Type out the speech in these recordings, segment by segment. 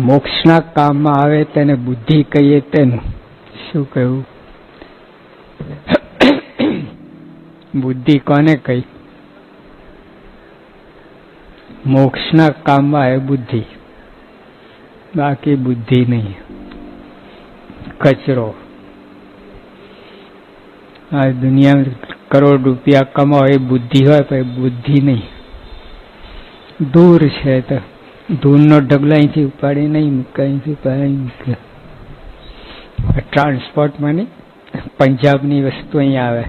મોક્ષના કામમાં આવે તેને બુદ્ધિ કહીએ તેનું શું કહેવું? બુદ્ધિ કોને કહી? મોક્ષના કામમાં આવે બુદ્ધિ, બાકી બુદ્ધિ નહીં, કચરો. આ દુનિયા કરોડ રૂપિયા કમાવો એ બુદ્ધિ હોય પણ બુદ્ધિ નહીં. દૂર છે તો ધૂળનો ઢગલો અહીંથી ઉપાડી નહીં મૂકે, અહીંથી ઉપાડી મૂકે. ટ્રાન્સપોર્ટમાં નહીં, પંજાબની વસ્તુ અહીંયા આવે,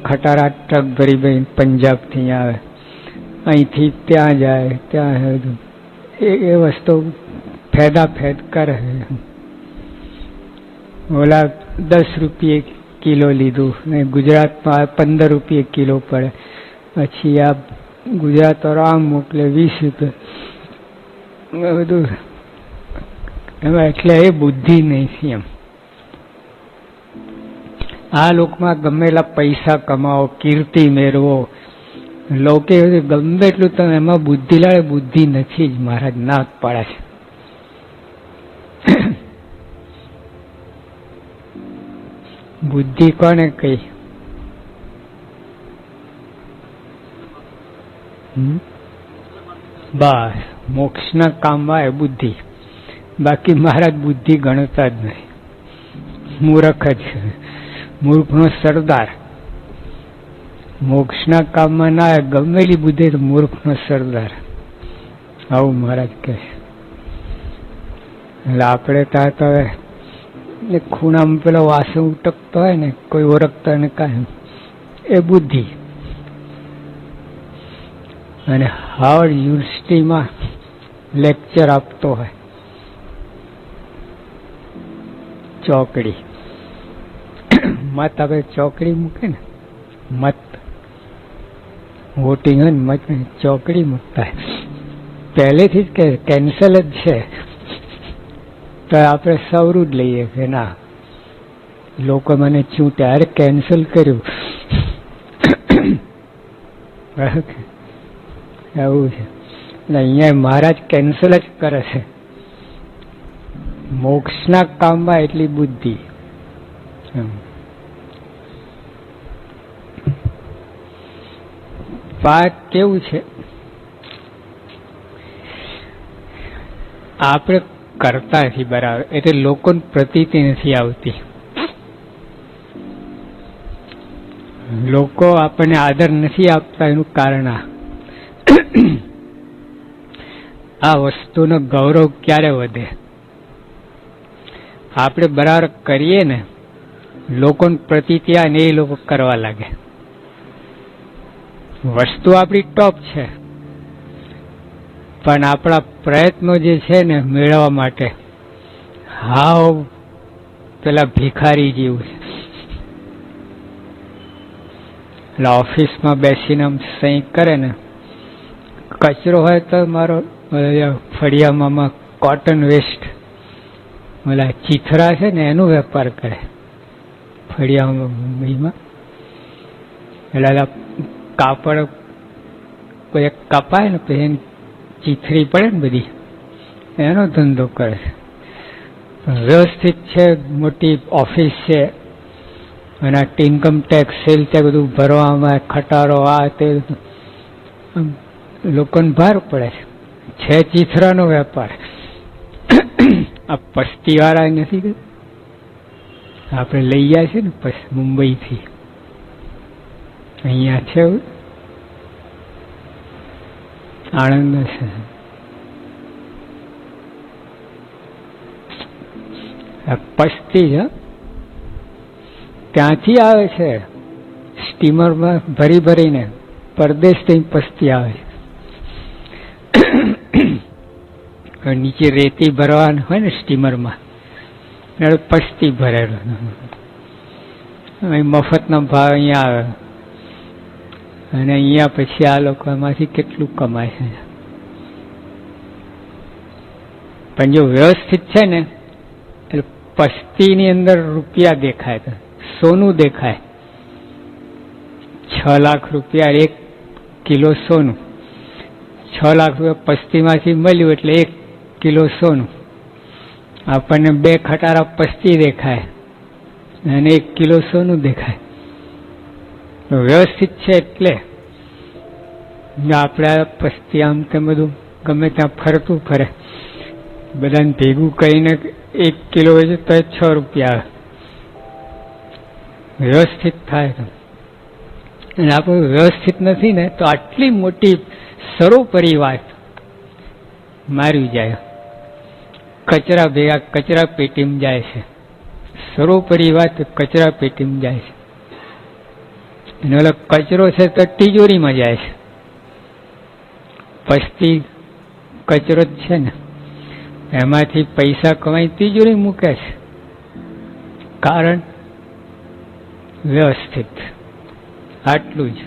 ખટારા ટ્રક ભરી ભરી પંજાબથી અહીંયા આવે, અહીંથી ત્યાં જાય, ત્યાં એ વસ્તુ ફેદા ફેદ કરે. ઓલા 10 રૂપિયે કિલો લીધું ને ગુજરાતમાં 15 રૂપિયે કિલો પડે, પછી આ ગુજરાતવાળો આમ મોકલે 20 રૂપિયા, બધું એમાં. એટલે એ બુદ્ધિ નહીં. એમ આ લોકમાં ગમેલા પૈસા કમાવો, કીર્તિ મેળવો, લોકો ગમે એટલું તમે એમાં બુદ્ધિ લાવે, બુદ્ધિ નથી જ. મહારાજ ના પાડે છે. બુદ્ધિ કોને કહી? બસ મોક્ષના કામમાં એ બુદ્ધિ, બાકી મહારાજ બુદ્ધિ ગણતા જ નહીં. મૂર્ખ જ, મૂર્ખનો સરદાર. મોક્ષના કામમાં ના આવે, ગમેલી બુદ્ધિ તો મૂર્ખનો સરદાર, આવું મહારાજ કહે. એટલે આપણે ત્યાં તો હવે ખૂણામાં પેલો વાસણ ઉટકતો હોય ને, કોઈ ઓળખતો ને કાંઈ, એ બુદ્ધિ. અને હાવર્ડ યુનિવર્સિટીમાં લેક્ચર આપતો હોય, ચોકડી મત આપણે ચોકડી મૂકે ને, મત વોટિંગ હોય ને, મત ચોકડી મૂકતા પહેલેથી જ કે કેન્સલ જ છે, તો આપણે સવરું જ લઈએ કે ના લોકો મને ચૂંટ્યા, અરે કેન્સલ કર્યું. એવું છે. અહીંયા મહારાજ કેન્સલ જ કરે છે. મોક્ષના કામમાં એટલી બુદ્ધિ. વાત કેવું છે, આપણે કરતા નથી બરાબર, એટલે લોકોને પ્રતીતિ નથી આવતી. લોકો આપણને આદર નથી આપતા, એનું કારણ આ વસ્તુનો ગૌરવ ક્યારે વધે? આપણે બરાબર કરીએ ને, લોકોને પ્રતીતિ આવે ને, એ લોકો કરવા લાગે. વસ્તુ આપણી ટોપ છે, પણ આપણા પ્રયત્નો જે છે ને મેળવવા માટે, હાવ પેલા ભિખારી જેવું છે. એટલે ઓફિસમાં બેસીને આમ સહી કરે ને, કચરો હોય તો મારો ફળિયામાં કોટન વેસ્ટ, ઓલા ચીથરા છે ને એનો વેપાર કરે ફળિયામાં મુંબઈમાં. એટલે કાપડ કોઈ કપાય ને પછી એની ચીથરી પડે ને બધી, એનો ધંધો કરે છે. વ્યવસ્થિત છે, મોટી ઓફિસ છે, અને ઇન્કમ ટેક્સ, સેલ ટેક્સ બધું ભરવામાં, ખટારો આ તે, લોકોને ભાર પડે છે. ચીથરાનો વેપાર. આ પસ્તી વાળા નથી, આપણે લઈ ગયા છે ને મુંબઈથી, અહીંયા છે આણંદ છે. પસ્તી છે, ત્યાંથી આવે છે સ્ટીમરમાં ભરી ભરીને, પરદેશથી પસ્તી આવે છે. નીચે રેતી ભરવાનું હોય ને સ્ટીમરમાં, પસ્તી ભરેલો, મફતનો ભાવ અહીંયા આવે, અને અહીંયા પછી આ લોકો એમાંથી કેટલું કમાય છે. પણ જો વ્યવસ્થિત છે ને, એટલે પસ્તીની અંદર રૂપિયા દેખાય, તો સોનું દેખાય. 6 લાખ રૂપિયા 1 કિલો સોનું, 6 લાખ રૂપિયા પસ્તીમાંથી મળ્યું એટલે 1 કિલો સોનું, આપણને 2 ખટારા પસ્તી દેખાય અને 1 કિલો સોનું દેખાય. વ્યવસ્થિત છે એટલે આપણે પસ્તી આમ તેમ બધું ગમે ત્યાં ફરતું ફરે, બધાને ભેગું કરીને 1 કિલો હોય તો 6 રૂપિયા આવે. વ્યવસ્થિત થાય તો, અને આપણું વ્યવસ્થિત નથી ને તો આટલી મોટી સરોપરી વાત મારી જાય, કચરા ભેગા કચરા પેટીમાં જાય છે. સરોપરી વાત કચરા પેટીમાં જાય છે, અને ઓલો કચરો છે તો તિજોરીમાં જાય છે. પસ્તી કચરો જ છે ને, એમાંથી પૈસા કમાઈ તિજોરી મૂકે છે. કારણ વ્યવસ્થિત. આટલું જ.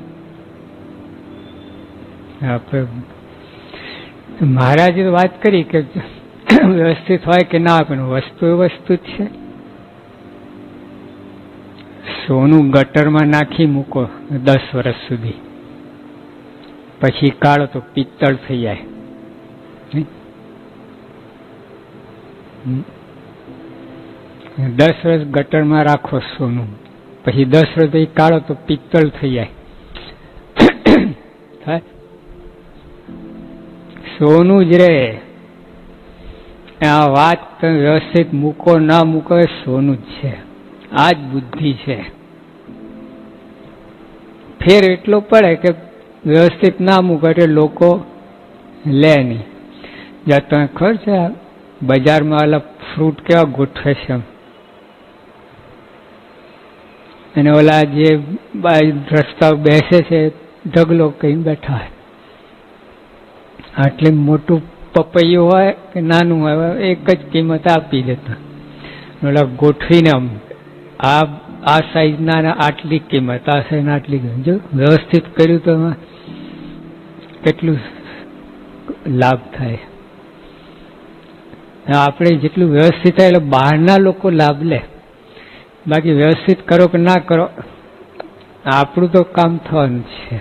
આપણે મહારાજે વાત કરી કે વ્યવસ્થિત હોય કે ના, પણ વસ્તુ એ વસ્તુ જ છે. સોનું ગટરમાં નાખી મૂકો 10 વર્ષ સુધી, પછી કાઢો તો પિત્તળ થઈ જાય. 10 વર્ષ ગટરમાં રાખો સોનું, પછી 10 વર્ષ પછી કાઢો તો પિત્તળ થઈ જાય. સોનું જ રે. આ વાત વ્યવસ્થિત મૂકો ના મૂકો એ સોનું જ છે. આ જ બુદ્ધિ છે. ફેર એટલો પડે કે વ્યવસ્થિત ના મૂકો એટલે લોકો લે નહીં. જ્યાં તમે ખબર છે બજારમાં ઓલા ફ્રૂટ કેવા ગોઠવે છે, અને ઓલા જે રસ્તા બેસે છે ઢગલો કઈ બેઠા હોય. આટલી મોટું પપૈયું હોય કે નાનું હોય, એક જ કિંમત આપી દેતા. ઓલા ગોઠવીને આમ આ સાઈઝના આટલી કિંમત, આ સાઈઝ આટલી કિંમત. જો વ્યવસ્થિત કર્યું તો એમાં કેટલું લાભ થાય. આપણે જેટલું વ્યવસ્થિત થાય એટલે બહારના લોકો લાભ લે. બાકી વ્યવસ્થિત કરો કે ના કરો, આપણું તો કામ થવાનું છે.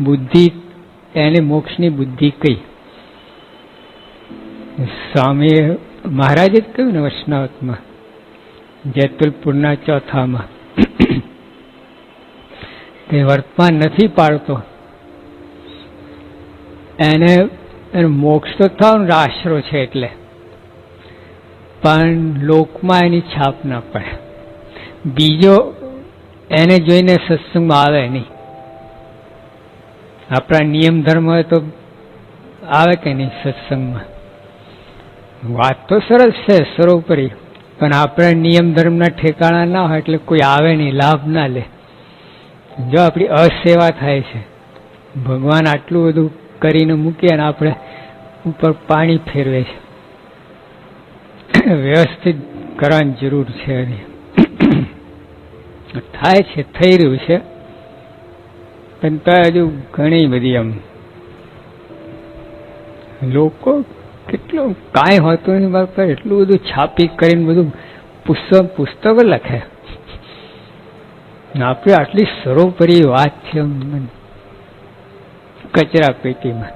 બુદ્ધિ એને મોક્ષની બુદ્ધિ કઈ. સ્વામી મહારાજે જ કહ્યું ને વૈષ્ણવમાં, જૈતુલપુરના ચોથામાં, તે વર્તમાન નથી પાડતો એને મોક્ષ તો થવાનો આશરો છે એટલે, પણ લોકમાં એની છાપ ના પડે. બીજો એને જોઈને સત્સંગમાં આવે નહીં. આપણા નિયમ ધર્મ હોય તો આવે કે નહીં સત્સંગમાં? વાત તો સરસ છે સરોપરી, પણ આપણા નિયમ ધર્મના ઠેકાણા ના હોય એટલે કોઈ આવે નહીં, લાભ ના લે. જો આપણી અસેવા થાય છે, ભગવાન આટલું બધું કરીને મૂકીએ અને આપણે ઉપર પાણી ફેરવે છે. વ્યવસ્થિત કરવાની જરૂર છે. થાય છે, થઈ રહ્યું છે, પણ તો હજુ ઘણી બધી આમ લોકો કેટલું કાંઈ હોતું નહીં બાપ, એટલું બધું છાપી કરીને બધું પુસ્તકો લખે. આપણે આટલી સરોપરી વાત છે કચરા પેટીમાં.